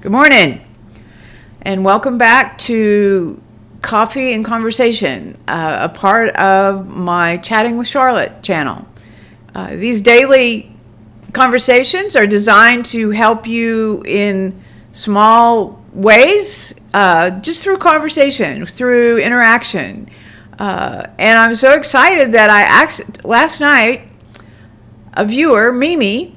Good morning, and welcome back to Coffee and Conversation, a part of my Chatting with Charlotte channel. These daily conversations are designed to help you in small ways, just through conversation, through interaction. And I'm so excited that last night, a viewer, Mimi,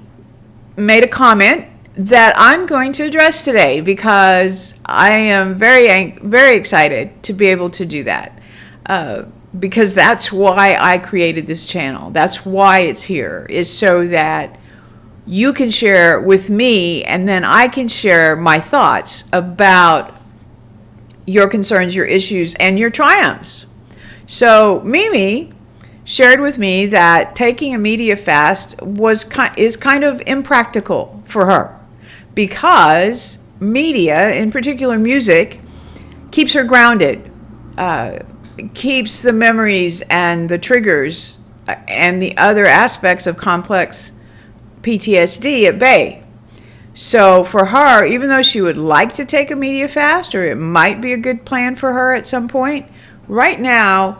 made a comment that I'm going to address today because I am very excited to be able to do that. Because that's why I created this channel. That's why it's here, is so that you can share with me and then I can share my thoughts about your concerns, your issues, and your triumphs. So Mimi shared with me that taking a media fast is kind of impractical for her because media, in particular music, keeps her grounded, keeps the memories and the triggers and the other aspects of complex PTSD at bay. So for her, even though she would like to take a media fast, or it might be a good plan for her at some point, right now,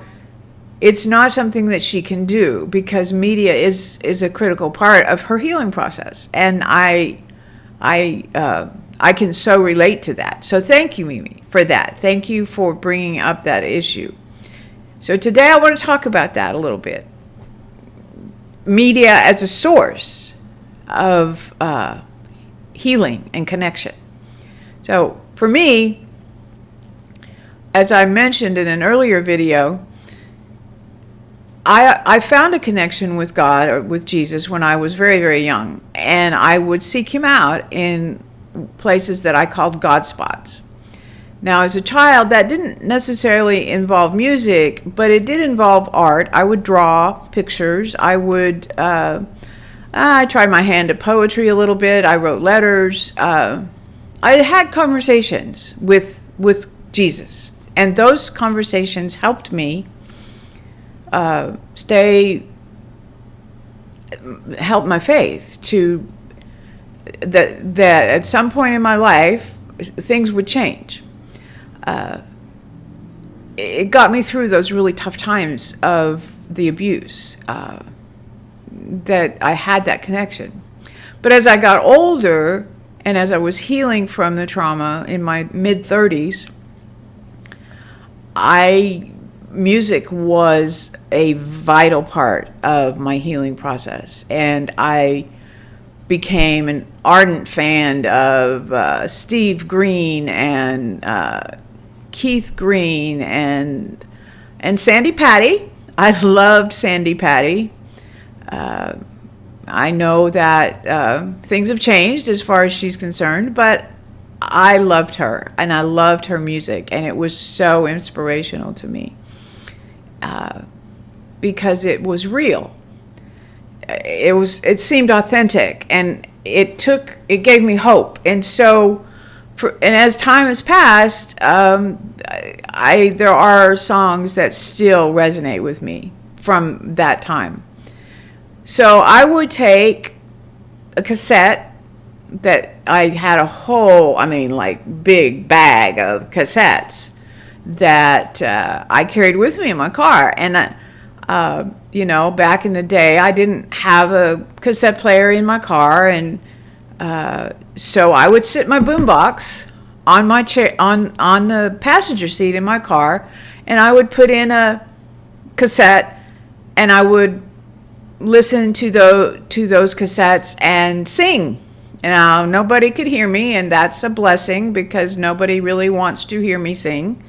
it's not something that she can do because media is a critical part of her healing process. And I can so relate to that. So thank you, Mimi, for that. Thank you for bringing up that issue. So today I want to talk about that a little bit. Media as a source of healing and connection. So for me, as I mentioned in an earlier video, I found a connection with God, or with Jesus, when I was very, very young. And I would seek him out in places that I called God spots. Now, as a child, that didn't necessarily involve music, but it did involve art. I would draw pictures. I tried my hand at poetry a little bit. I wrote letters. I had conversations with Jesus. And those conversations helped me help my faith to that at some point in my life things would change. It got me through those really tough times of the abuse, that I had that connection. But as I got older and as I was healing from the trauma in my mid-30s, music was a vital part of my healing process. And I became an ardent fan of Steve Green and Keith Green and Sandy Patty. I loved Sandy Patty. I know that things have changed as far as she's concerned, but I loved her and I loved her music, and it was so inspirational to me. Because it was real. It seemed authentic, and it gave me hope. And so, and as time has passed, there are songs that still resonate with me from that time. So I would take a cassette that I had big bag of cassettes that I carried with me in my car. And, back in the day, I didn't have a cassette player in my car. And so I would sit my boombox on my chair, on the passenger seat in my car, and I would put in a cassette, and I would listen to those cassettes and sing. Now, nobody could hear me, and that's a blessing because nobody really wants to hear me sing.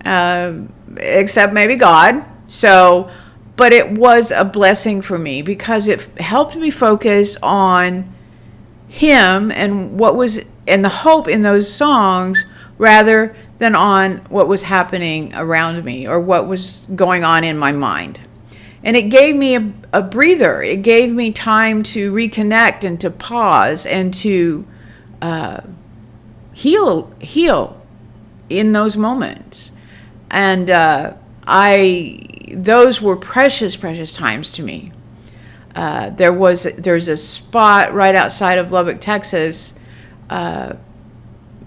Except maybe God. So, but it was a blessing for me because it helped me focus on him and and the hope in those songs rather than on what was happening around me or what was going on in my mind. And it gave me a breather. It gave me time to reconnect and to pause and to heal in those moments. And those were precious times to me. There's a spot right outside of Lubbock, Texas,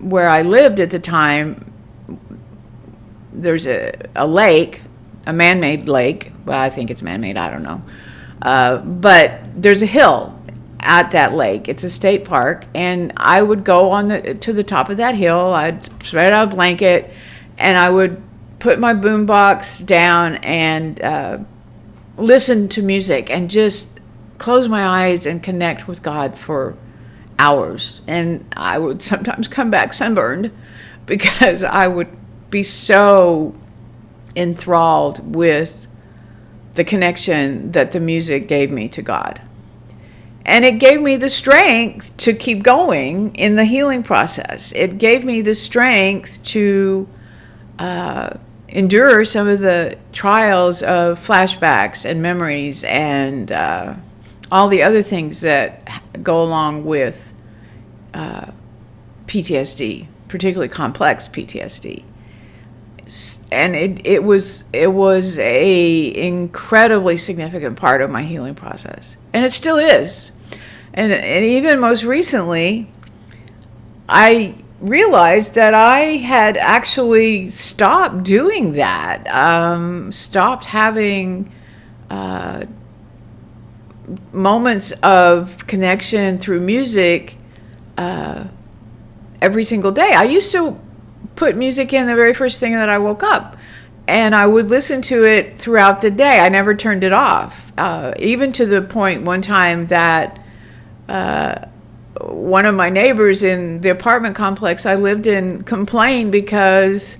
where I lived at the time, there's a lake, a man-made lake. Well, I think it's man-made, I don't know. But there's a hill at that lake. It's a state park, and I would go to the top of that hill. I'd spread out a blanket, and I would put my boombox down and listen to music and just close my eyes and connect with God for hours. And I would sometimes come back sunburned because I would be so enthralled with the connection that the music gave me to God. And it gave me the strength to keep going in the healing process. It gave me the strength to endure some of the trials of flashbacks and memories and all the other things that go along with PTSD, particularly complex PTSD. And it was a incredibly significant part of my healing process, and it still is. And even most recently, I realized that I had actually stopped doing that, stopped having moments of connection through music every single day. I used to put music in the very first thing that I woke up, and I would listen to it throughout the day. I never turned it off, even to the point one time that one of my neighbors in the apartment complex I lived in complained because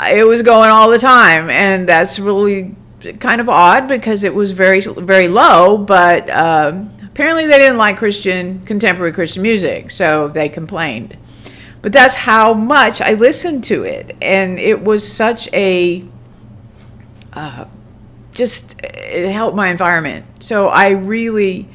it was going all the time, and that's really kind of odd because it was very, very low, but apparently they didn't like contemporary Christian music, so they complained. But that's how much I listened to it. And it was such it helped my environment. So I really,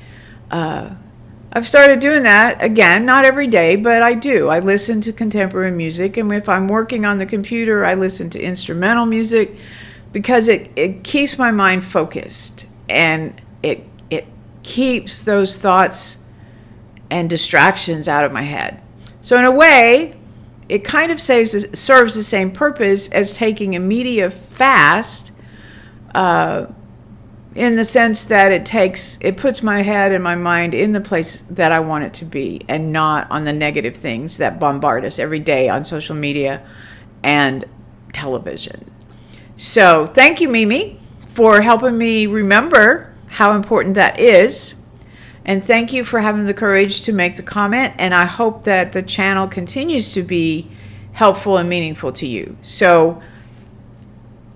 I've started doing that again, not every day, but I do. I listen to contemporary music. And if I'm working on the computer, I listen to instrumental music because it keeps my mind focused. And it keeps those thoughts and distractions out of my head. So in a way, it kind of serves the same purpose as taking a media fast, in the sense that it puts my head and my mind in the place that I want it to be, and not on the negative things that bombard us every day on social media and television. So thank you, Mimi, for helping me remember how important that is. And thank you for having the courage to make the comment. And I hope that the channel continues to be helpful and meaningful to you. So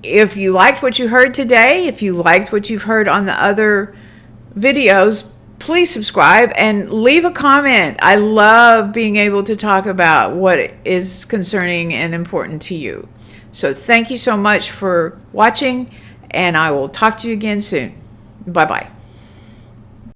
if you liked what you heard today, if you liked what you've heard on the other videos, please subscribe and leave a comment. I love being able to talk about what is concerning and important to you. So thank you so much for watching, and I will talk to you again soon. Bye-bye.